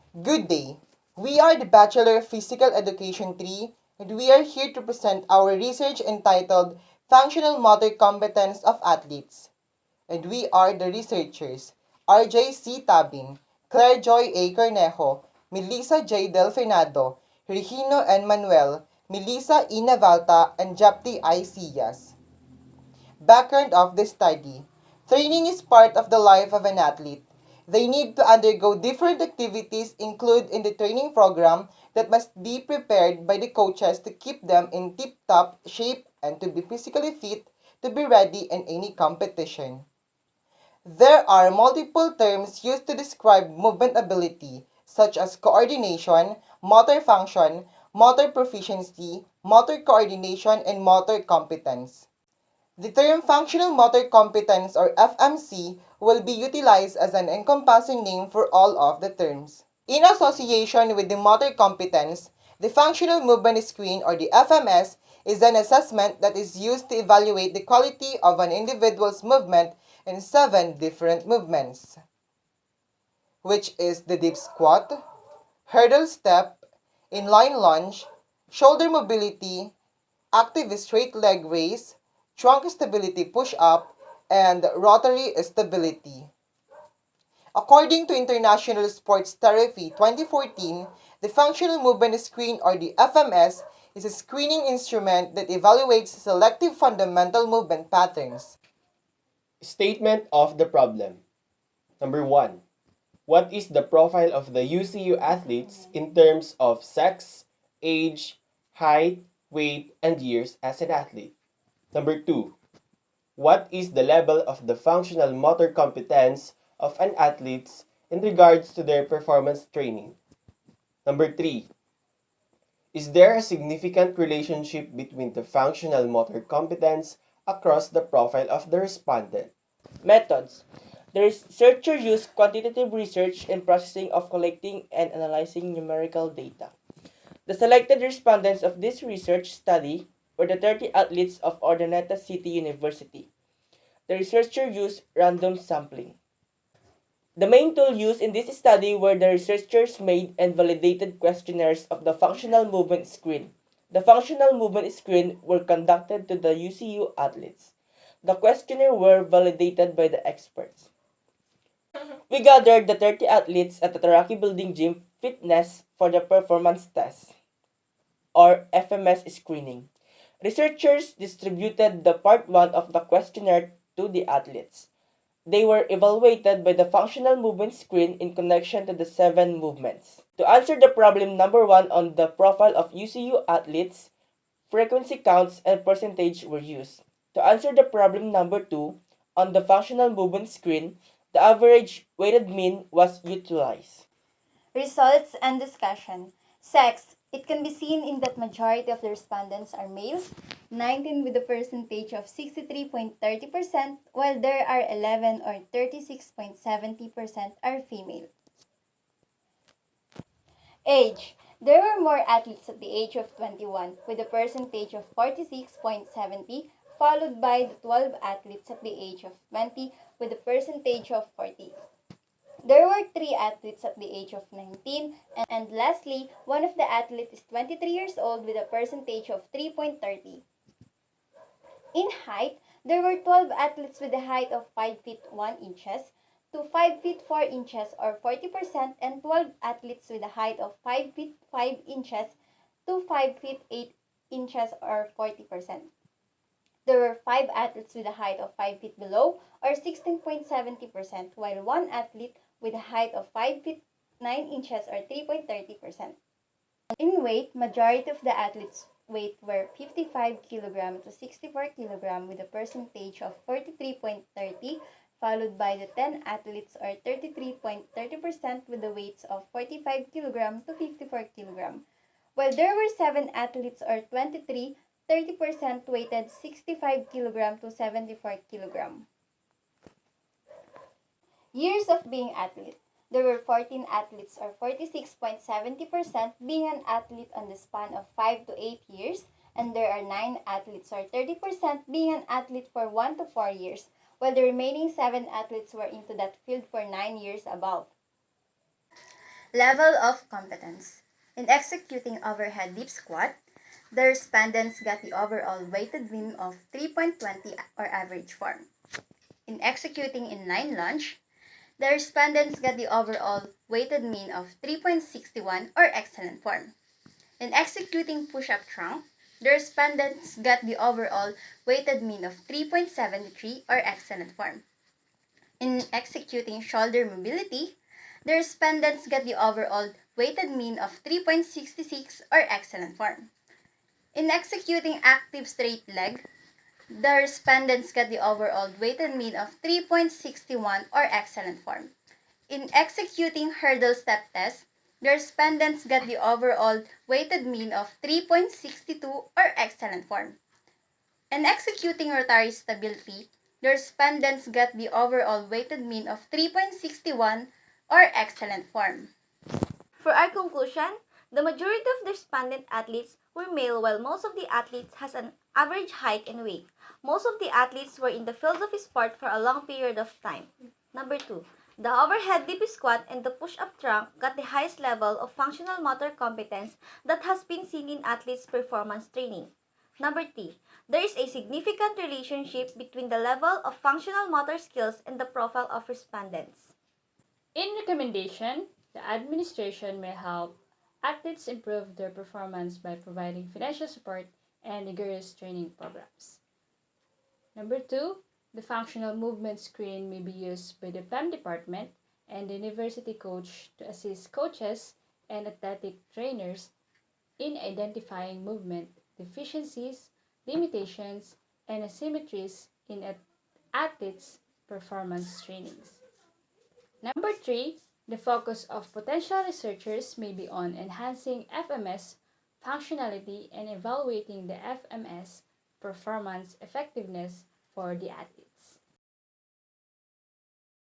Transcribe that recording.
Good day. We are the Bachelor of Physical Education 3 and we are here to present our research entitled Functional Motor Competence of Athletes. And we are the researchers RJ C. Tabin, Claire Joy A. Cornejo, Melissa J. Delfinado, Regino N. Manuel, Melissa E. Navalta, and Japti I. Siyas. Background of the study. Training is part of the life of an athlete. They need to undergo different activities included in the training program that must be prepared by the coaches to keep them in tip-top shape and to be physically fit to be ready in any competition. There are multiple terms used to describe movement ability, such as coordination, motor function, motor proficiency, motor coordination, and motor competence. The term functional motor competence or FMC will be utilized as an encompassing name for all of the terms. In association with the motor competence, the functional movement screen or the FMS is an assessment that is used to evaluate the quality of an individual's movement in 7 different movements, which is the deep squat, hurdle step, inline lunge, shoulder mobility, active straight leg raise, trunk stability push-up, and rotary stability. According to International Sports Therapy 2014, the Functional Movement Screen or the FMS is a screening instrument that evaluates selective fundamental movement patterns. Statement of the problem. Number 1. What is the profile of the UCU athletes in terms of sex, age, height, weight, and years as an athlete? Number 2. What is the level of the functional motor competence of an athlete in regards to their performance training? Number 3. Is there a significant relationship between the functional motor competence across the profile of the respondent? Methods. The researcher used quantitative research and processing of collecting and analyzing numerical data. The selected respondents of this research study were the 30 athletes of Urdaneta City University. The researcher used random sampling. The main tool used in this study were the researchers made and validated questionnaires of the functional movement screen. The functional movement screen were conducted to the UCU athletes. The questionnaire were validated by the experts. We gathered the 30 athletes at the Taraki Building Gym Fitness for the performance test, or FMS screening. Researchers distributed the part 1 of the questionnaire to the athletes. They were evaluated by the functional movement screen in connection to the 7 movements. To answer the problem number 1 on the profile of UCU athletes, frequency counts and percentage were used. To answer the problem number 2 on the functional movement screen, the average weighted mean was utilized. Results and discussion. Sex. It can be seen in that majority of the respondents are males, 19 with a percentage of 63.30%, while there are 11 or 36.70% are female. Age. There were more athletes at the age of 21 with a percentage of 46.70, followed by the 12 athletes at the age of 20 with a percentage of 40. There were 3 athletes at the age of 19, and lastly, one of the athletes is 23 years old with a percentage of 3.30. In height, there were 12 athletes with a height of 5 feet 1 inches to 5 feet 4 inches or 40%, and 12 athletes with a height of 5 feet 5 inches to 5 feet 8 inches or 40%. There were 5 athletes with a height of 5 feet below or 16.70%, while 1 athlete with a height of 5 feet 9 inches or 3.30%. In weight, majority of the athletes' weight were 55 kg to 64 kg with a percentage of 43.30, followed by the 10 athletes or 33.30% with the weights of 45 kg to 54 kg, while there were 7 athletes or 30% weighted 65 kg to 74 kg. Years of being athlete. There were 14 athletes or 46.70% being an athlete on the span of 5 to 8 years, and there are 9 athletes or 30% being an athlete for 1 to 4 years, while the remaining 7 athletes were into that field for 9 years above. Level of competence. In executing overhead deep squat, the respondents got the overall weighted mean of 3.20 or average form. In executing inline lunge, the respondents got the overall weighted mean of 3.61 or excellent form. In executing push-up trunk, the respondents got the overall weighted mean of 3.73 or excellent form. In executing shoulder mobility, the respondents got the overall weighted mean of 3.66 or excellent form. In executing active straight leg, the respondents got the overall weighted mean of 3.61 or excellent form. In executing hurdle step test, the respondents got the overall weighted mean of 3.62 or excellent form. In executing rotary stability, the respondents got the overall weighted mean of 3.61 or excellent form. For our conclusion, the majority of the respondent athletes were male while most of the athletes has an average height and weight. Most of the athletes were in the field of sport for a long period of time. Number 2. The overhead deep squat and the push-up trunk got the highest level of functional motor competence that has been seen in athletes' performance training. Number 3. There is a significant relationship between the level of functional motor skills and the profile of respondents. In recommendation, the administration may help athletes improve their performance by providing financial support and rigorous training programs. Number 2, the functional movement screen may be used by the PEM department and the university coach to assist coaches and athletic trainers in identifying movement deficiencies, limitations, and asymmetries in athletes' performance trainings. Number 3, the focus of potential researchers may be on enhancing FMS functionality and evaluating the FMS performance effectiveness for the athlete.